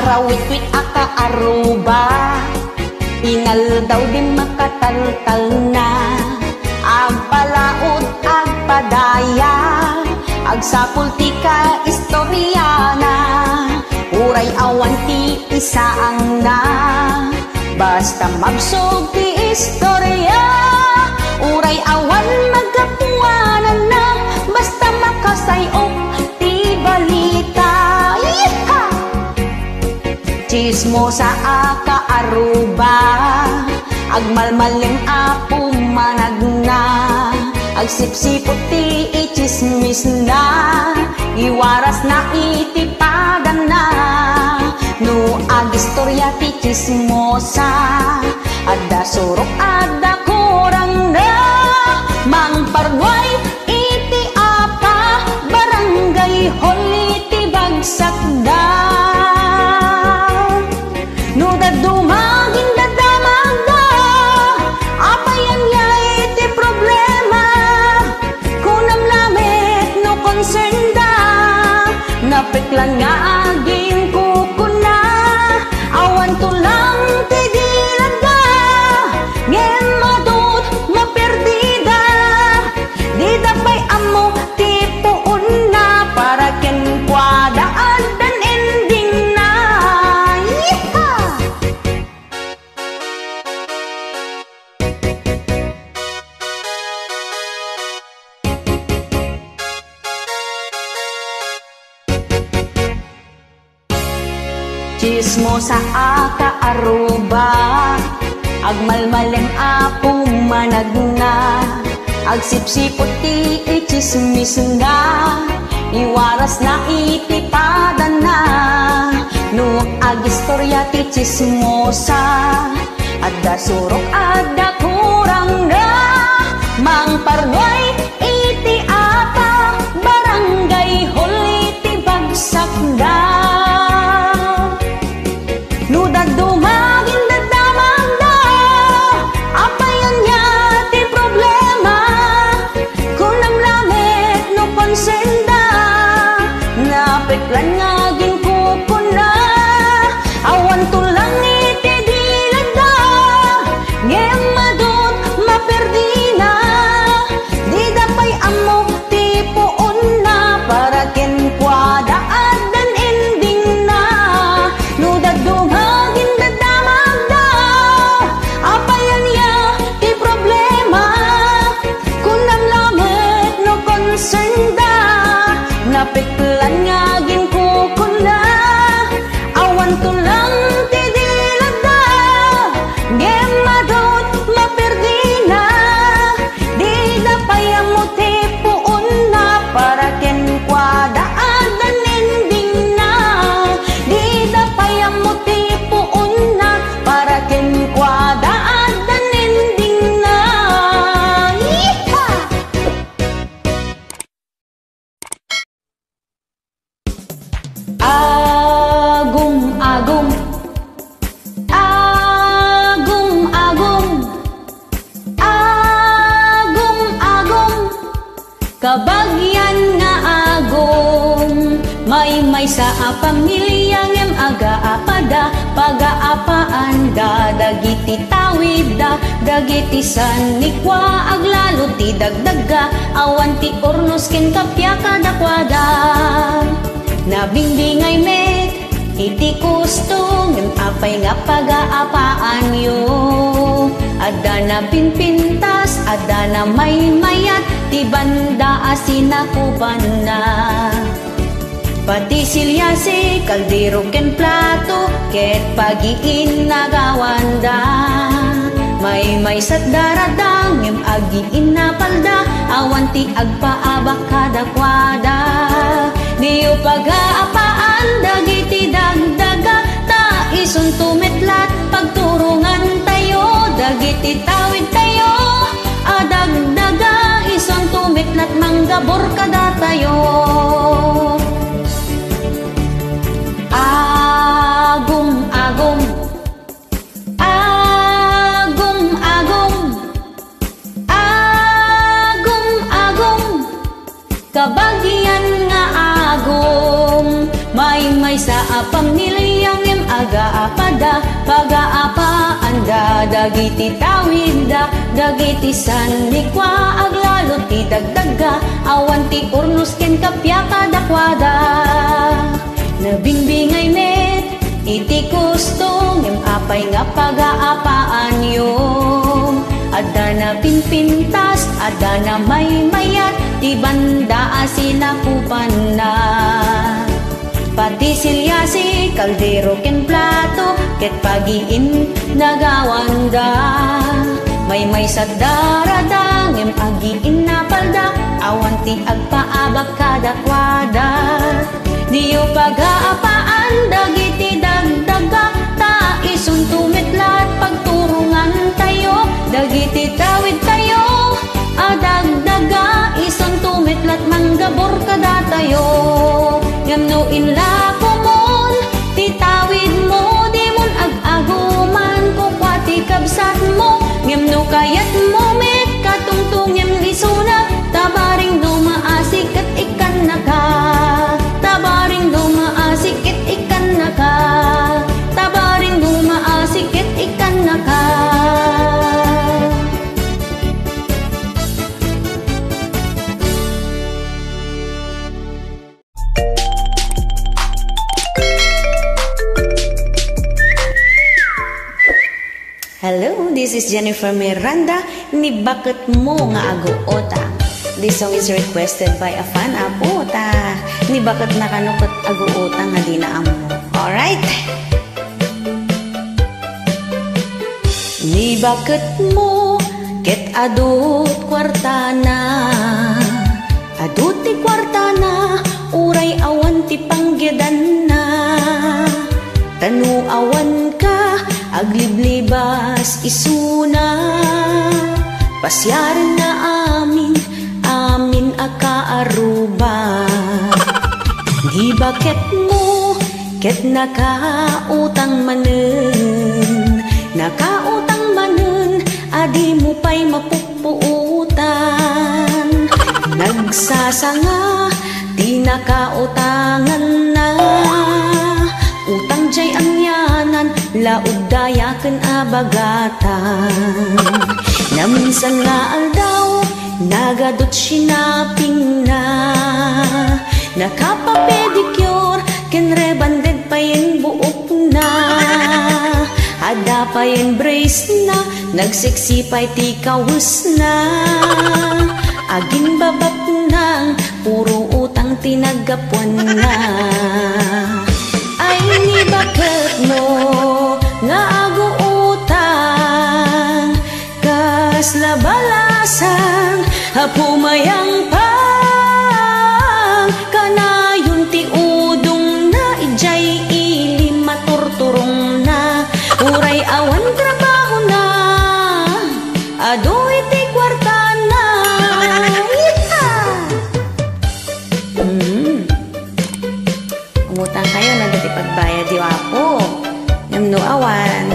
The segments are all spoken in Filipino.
Arawit-wit aka aruba, inal daw di makataltal na. Agpalaod, agpadaya, agsapul ti ka istoryana. Uray awan ti isaang na, basta mabsog ti istorya. Uray awan magapuanan na, basta makasayok ti balita. Yeeha! Chismosa aka aruba, agmalmaling apo managna. Agsipsipot ti ichismis na, iwaras na itipadan na. No agistorya ti chismosa, adda surok adda kurang na. Mangparway iti apa, barangay hall iti bagsak da. No dadumagin dadamag da, apayan ya iti problema. Kunam lamit no concern da, napiklan nga aging kukuna. Awan tulang ti dilag da, ngem madut maperdida. Di dapay amo ti puon na, para ken kwadaan dan ending na. Yeeha! Chismosa aka aruba, agmalmaleng apo managna. Agsipsipot ti ichismis na, iwaras na itipadan na. No agistorya ti chismosa, adda surok adda kurang na. Mangparnoy iti apa, barangay hall iti bagsak da. No dadumagin dadamag da, apayan niya ti problema. Kunam lamit no concern da, napiklan nga gin kukuna. Awan tulang iti dilag da, ngem madut maperdina. Di dapay amo ti puon na, para ken kwadaan dan ending na. No dadumagin dadamag da, apayan ya ti problema. Kunam lamit no concern da, napiklan nga gin kukuna. Awan tulang ti dilag da, ngem madut maperdina. Di dapay amo ti puon na, para ken kwadaan dan ending na. Di dapay amo ti puon na, para ken kwadaan dan ending na. Yeeha! Agum agum, agum agum, agum agum. Kabagyan nga agum, may sa pamilya ngem aga-apada. Pagaapaan da, dagiti tawid da, dagiti sanikwa. Aglalo ti dagdaga, awan ti ornos ken kapya kadakwada. Nabingbingay met, iti kusto, ngem apay nga pagaapaan yo. Adda na pinpintas, adda na may mayat, ti banda asinakuban na. Pati silyase, kaldero ken plato, ket pagiin nagawanda. May sat daradang, ngem agiin na palda, awan ti agpaabak kadakwada. Diyo pagaapaan, dagiti dagdaga, ta ison tumetlat, pagturungan tayo. Dagiti tawid tayo, adagdaga, ison tumetlat, manggabor kada tayo. Agum agum, agum agum, agum agum. Kabagyan nga agum, may sa pamilyang ngem aga-apada, pag-aapaanda, dagiti tawida, dagiti sanikwa, aglalo ti dagdaga, awan ti urnos ken kapya kadakwada. Nabingbingay met, iti gusto, ngem apay nga pag-aapaan yun. Ada na pinpintas, ada na may mayat, di banda sinakupan na. Pati silyasi, kaldero ken plato, ket pagiin nagawanda. May sa darada, ngem agiin na palda, awan ti agpaabag kadakwada. Diyo pag-aapaan, dagiti dagdaga, ta isun tumitlat, pagturungan tayo, dagiti tawid tayo, adagdaga, isun tumitlat, manggabor kada tayo. Ngam inla kumon, titawid mo, di mon ag-aguman, kukwati kabsat mo, ngam kayat mo, met katungtung ngam isuna, tabaring dumaasik at ikan naka, tabaring dumaasik at ikan naka, tabaring dumaasik at ikan naka. Hello, this is Jennifer Miranda, ni Bakit Mo Nga Aguota. This song is requested by a fan, Aputa. Ni bakit nakanukot aguota nga di na amo. Alright? Ni bakit mo ket adut kwartana, adut ti kwartana, uray awan ti panggedan na. Tanu awan ka, agliblibas isuna, pasyaran na amin, amin akaaruba. Di bakit mo, ket nakautang manen, nakautang manen, adi mo pa'y mapupuutan. Nagsasanga, di nakautangan na, utang jay angyanan, laod dayaken abagatan. Naminsan nga aldaw, nagadot sinaping na, nakapapedicure, ken rebanded pa yung buok na, ada pa yung brace na, nagsiksipay ti kawus na, aging babak nang, puro utang tinagapuan na. Ay ni bakit mo nga aguutang, kas labalasan, hapumayang pang, kanayon ti udong na, ijay ili maturturong na, uray awan trabaho na, adoy ti kwarta na. Umutang kayo na dati pagbayad di wapo, namno awan,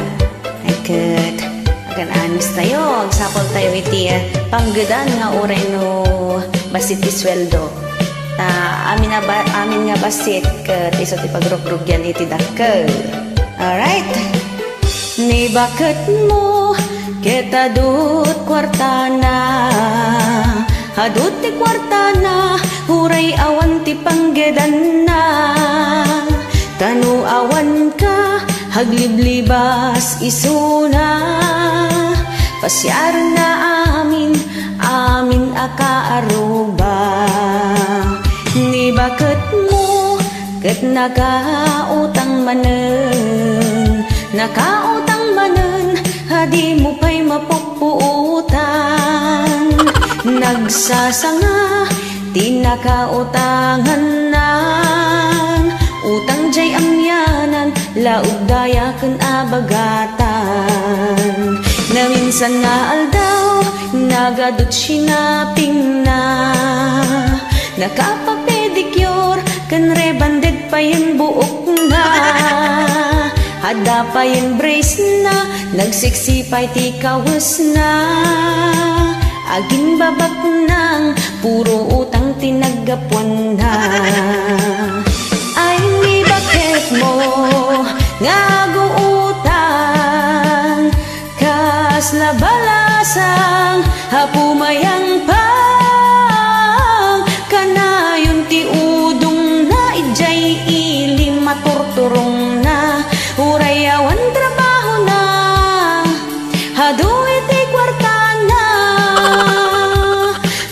ay kat agan anis tayo, agsapol tayo iti panggedan nga uray no basit ti sweldo. Ta amin nga basit kat iso ti pagrogrugyan iti dakkel. Alright? Ni bakit mo ket adut kwartana, adut ti kwartana, uray awan ti panggedan na. Tanu awan ka, hagliblibas isuna, pasyar na amin, amin akaaruba. Ni bakit mo ket nakautang manen, nakautang manen, hadi mo pa'y mapupuutan. Nagsasanga, di nakautangan na, utang jay amyanan, laod dayaken abagatan. Naminsan nga aldaw, nagadot sinaping na, nakapapedicure, kan rebanded pa yung buok na, hada pa yung brace na, nagsiksipay ti kawus na, aging babak nang, puro utang tinagapuan na. Ay ni bakit mo nga turong na, urayawan trabaho na, hadu iti kwarta na.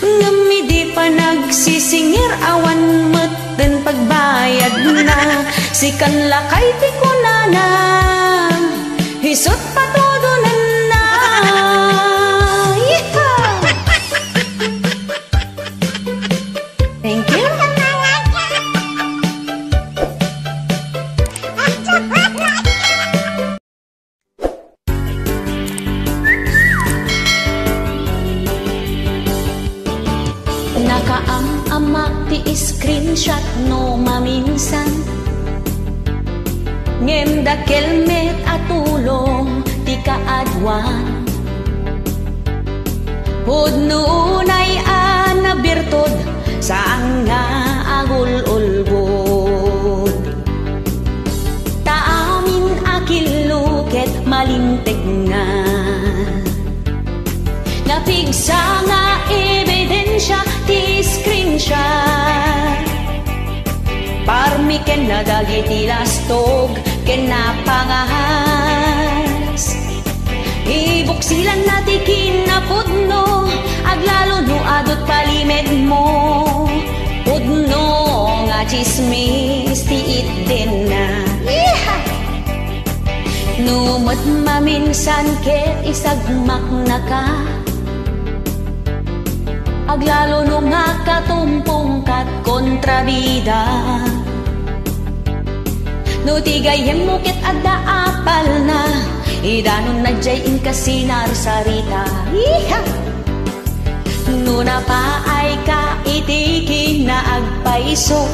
Ngami di pa nagsisingir, awan meten pagbayad na, sikan lakay ti kunana, hisot patudunan na. Yeehaw! Thank you. Nakaam-amak ti screenshot no maminsan, ngem da kelmet atulong ti kaadwan. Pudnunay anabirtod saan nga agul-ulbod. Taamin akiluket malintig na, napigsa nga ebidensya ti screenshot. Parmi ken na dagiti lastog ken napangahas, ibuksilan na ti kinapudno, aglalo no adot palimed mo. Pudno nga chismis ti itten na. Numot maminsan ket isagmak na ka, aglalo no nga katumpong kat kontrabida. No tigayem mo ket adda apal na, idanon na jay inkasinar sarita. No napaay ka iti kinaagpaiso,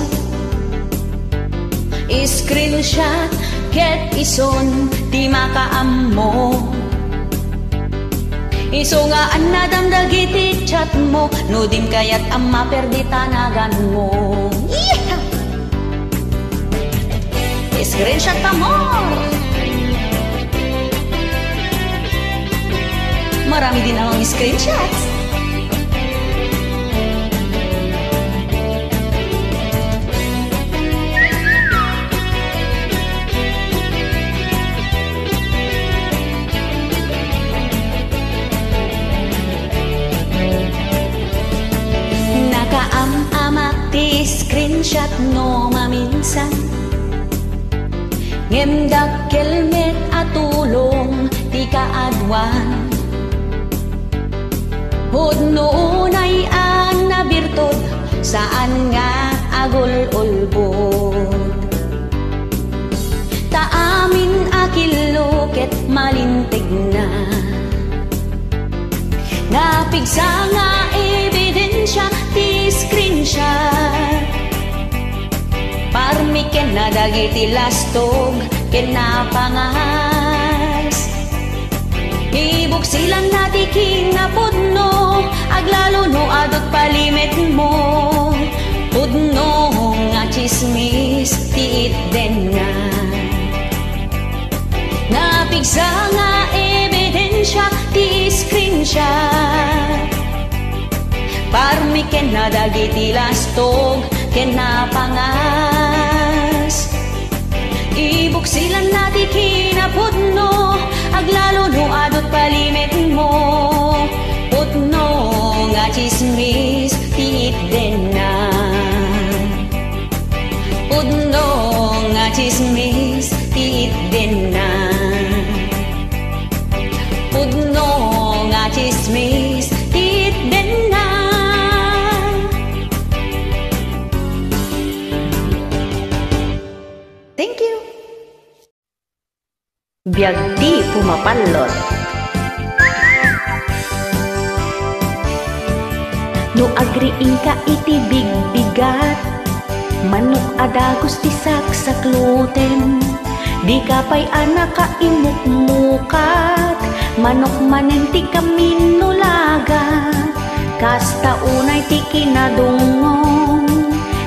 screenshot ket ison ti makaammo. Iso nga anadam dagiti chat mo, no dim kayat ang maperdi tanagan mo. Screenshot pa mo. Marami din akong screenshots. Nakaam-amak ti screenshot no maminsan, ngem dakkelmet atulong ti kaadwan. Pudnunay anabirtod saan nga agul-ulbod. Taamin akiluket malintig na, napigsa nga ebidensya ti screenshot. Parmi ken na dagiti lastog ken napangahas, ibuksilan na ti kinapudno, aglalo no adot palimet mo. Pudno nga chismis ti itten na, napigsa nga ebidensya ti screenshot. Parmi ken na dagiti lastog ken napangahas, ibuksilan na ti kinapudno, aglalo no adot palimet mo. Pudno nga chismis ti itten na, pudno nga chismis ti itten na, pudno nga chismis ti itten na. Thank you. Biag di pumapalot. No agriing ka iti bigbigat, manok adagos ti saksakluten, di ka pa'y anak ka imukmukat, manok manen ti kaminulagat, kasta unay ti kinadungong,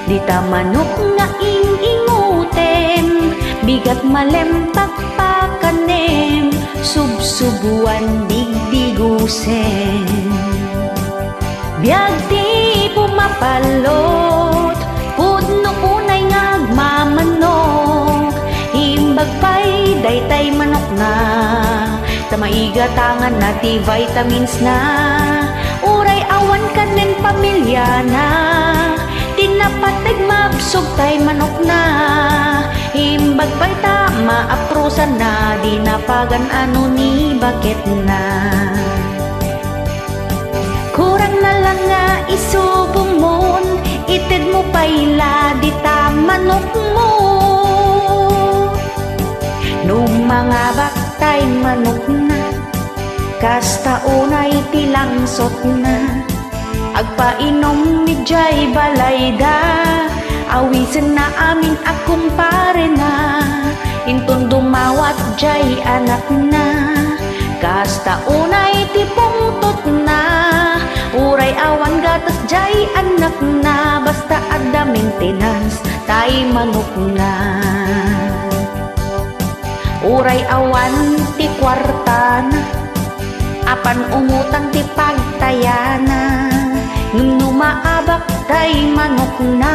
di ta manok nga inginguten, bigat malempak pa kanem, subsubuan digdigusen. Biag di pumapalot, pudno unay ngagmamanok, daytay manok na tamaiga tangan na ti vitamins na uray awan kanen pamilya na tinapateg mabsog tay manok na himbag pa'y tama aprusan na di napagan ano ni bakit na kurang na lang nga isubong mon ited mo pa'y di ta manok mo nung mga baktay manok na kasta unay tilangsot na agpainom ni Jay Balayda awisan na amin akong pare na intong dumawat Jay anak na kasta unay tipungtot na uray awan gatas Jay anak na basta ada maintenance tay manok na uray awan ti kwarta na apan umutang ti pagtayana nung numaabak tay manok na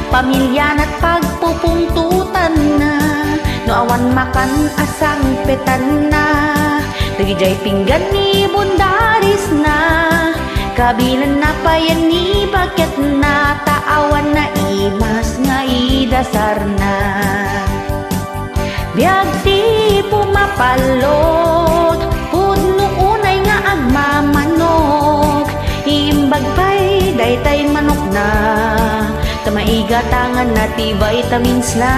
pamilya na't pagpupungtutan na no awan makan asang petan na dagijay pinggan ni bundaris na kabilan na payan ni bakit na taawan na imas nga idasar na biag ti pumapalot pudno unay nga agmamanok imbag pa'y daytay manok na tamaiga tangan na ti vitamins na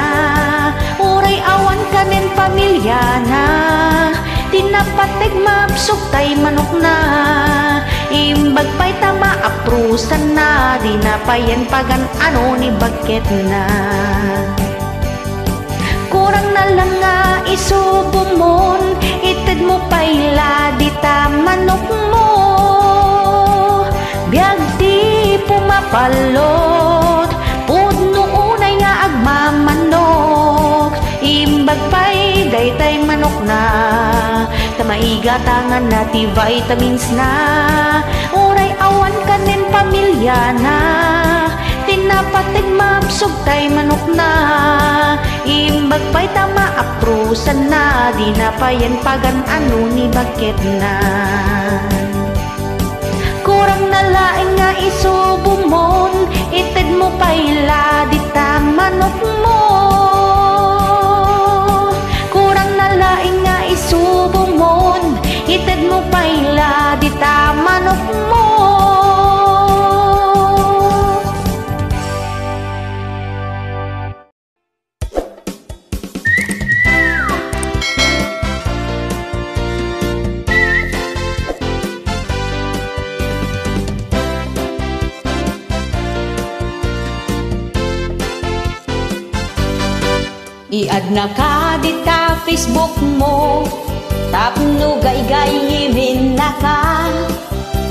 uray awan kanen pamilya na tinapateg mabsog tay manok na imbag pa'y tama aprusan na di napayan pagan ano ni bakit na kurang na lang nga isubong mon ited mo pa'y di ta manok mo biag ti pumapalot pudno unay nga agmamanok imbag pa'y daytay manok na tamaiga tangan na ti vitamins na uray awan kanen pamilya na tinapateg mabsog tay manok na imbag pa'y tama aprusan na di napayan pagan ano ni bakit na kurang na laing nga isubong mon ited mo pa'y di ta manok mo kurang na laing nga isubong mon ited mo pa'y di ta manok mo iad na ka dita Facebook mo tapno gay-gayimin na ka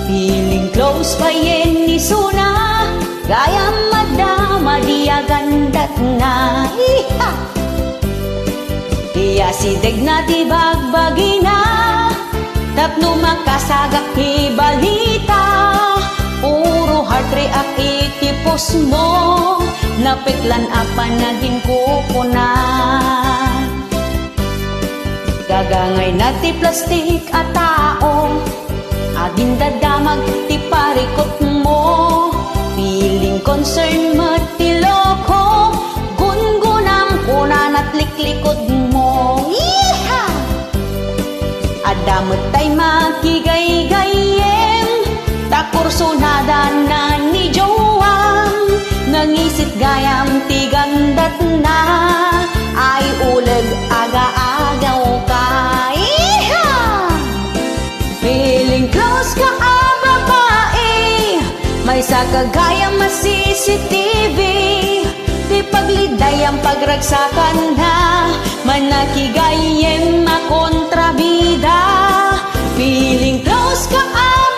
feeling close pa yen ni Suna gayam madama diya gandat na iha iya sideg na di bagbagina tapno makasagak ti balita puro heart react itipos mo napiklan apa naging kupuna gagangay na ti plastik at tao aging dadamag ti parikot mo feeling concern mo ti loko gungunam kunan at liklikod mo iha adamot tay makigay-gayem takursunada na ni Joam nangisit gayam ti gandat na ay uleg aga-agaw ka iha feeling close ka babae may sakagayam mas CCTV di paglidayang pagragsakan na manakigayem makontrabida feeling close ka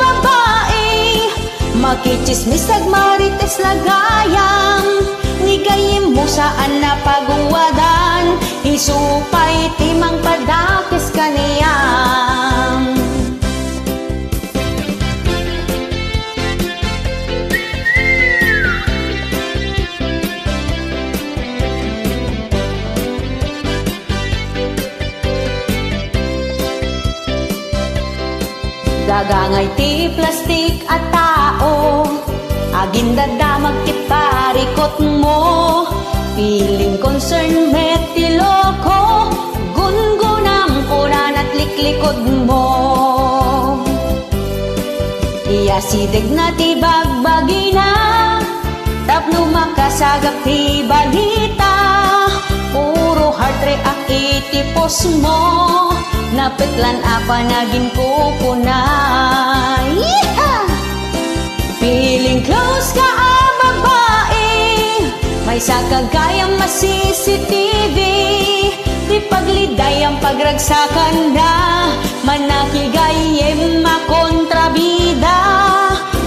babae makichismisag marites lagayam nigayem mo saan na paguwadan isupay timang padakis kaniyam Dagangay ti plastik at tao, agindadamag ti parikot mo. Feeling concern met ti loko, gungunam kunan at liklikod mo. Iya sideg na ti bagbagina, tapno makasagap ti balita. Puro heart react itipos mo, napetlan apa naging kukunay. Feeling close ka babae, may sakagayang mas-CCTV. Di paglidayang pagragsakan na, manakigayem makontrabida.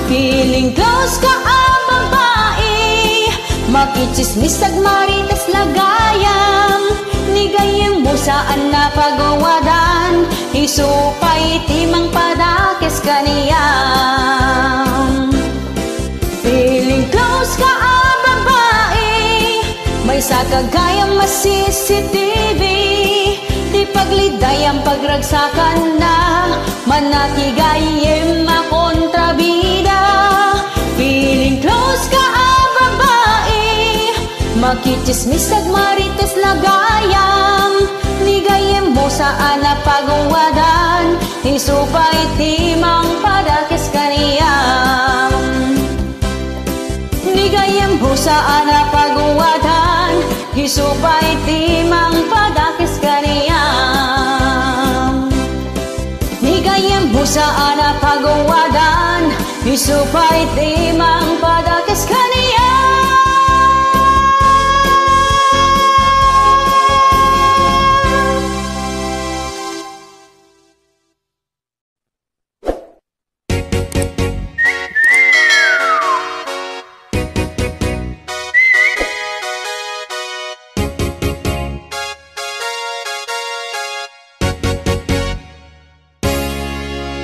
Feeling close ka babae, makichismis ag marites lagayam. Nigayem mo saan na pagawadan, isupay timang padakes kaniyam. Feeling close ka babae, may sakagayang mas-CCTV. Di paglidayang pagragsakan na, manakigayem makontrabida. Feeling close ka babae, makichismis ag marites lagayam. Nigayem mo saan na pagawadan, isupay timang padakes kaniyam. Nigayem mo saan na pagawadan, isupay timang padakes kaniyam. Nigayem mo saan na pagawadan, isupay timang padakes kaniyam.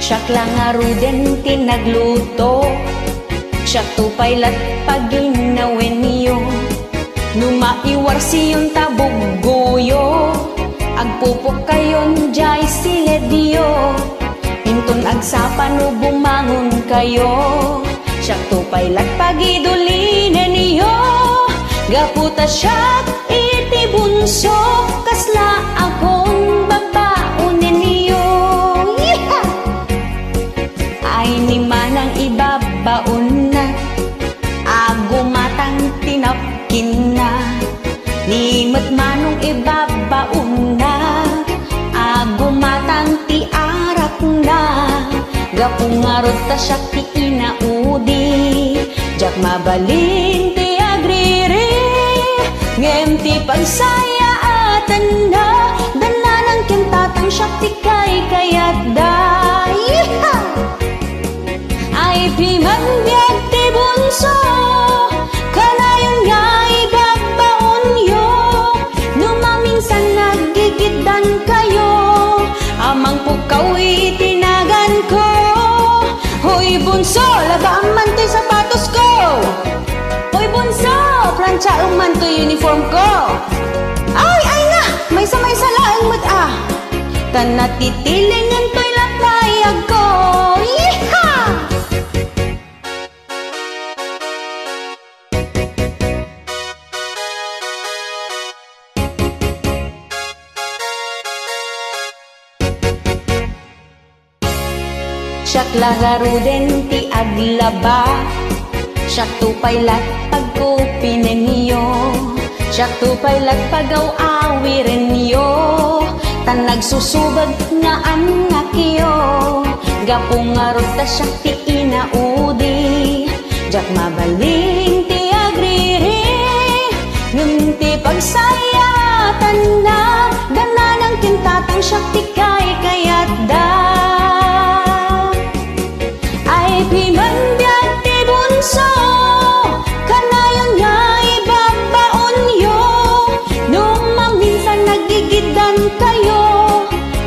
Siyak lang aruden tinagluto, siyak tupay lat paginawin niyo. Numaiwar siyon tabuggoyo, agpupok kayon jay siledyo. Inton agsapan no bumangon kayo, siyak tupay lat pagidulinen niyo. Gaputa siyak iti bunso, kasla akong babaunin niyo. Ay ni manang ibabaon na, agumatang tinapkin na. Ni matmanong ibabaon na, agumatang ti arak na. Gapungarod ta siya ti inaudi, jak mabalin ti agriri. Ngem ti pagsaya atan na, dananang kintatang siya ti kayat day. Ay pimangbiag ti bunso, kanayon nga ibabaon yo. Numaminsan nagigiddan kayo, amang pukaw itinagan ko. Hoy bunso, labaan man to'y sapatos ko. Hoy bunso, planchaang man to'y uniform ko. Ay na, may laeng mat ah. Tanatitilingan to'y lapayag ko. Yeehaw! Siyak lagaruden ti aglaba, siyak tupay lat pagkupinen niyo. Siyak tupay lat pagaw-awiren niyo, tan nagsusubad nga anak iyo. Gapungarod ta siyak ti inaudi, jak mabaling ti agriri. Ngem ti pagsayatan na, dananang kintatang siyak ti kayat da. Pimangbiag ti bunso, kanayon nga ibabaon yo. Numaminsan nagigiddan kayo,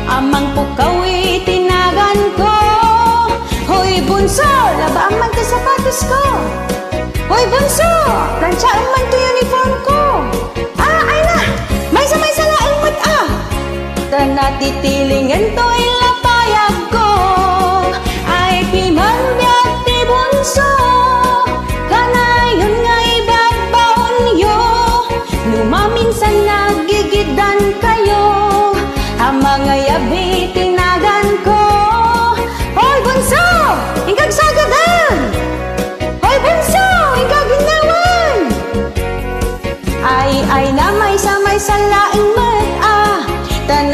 amang pukaw itinagan ko. Hoy bunso, labaan man ti sapatos ko. Hoy bunso, planchaang man ti uniform ko. Ay na, may laeng mat ah. Tanatitilingan to'y lapayag ko.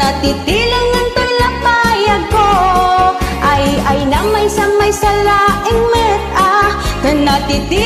natitilang ng talapayag ko ay na may sa laing met na natitilang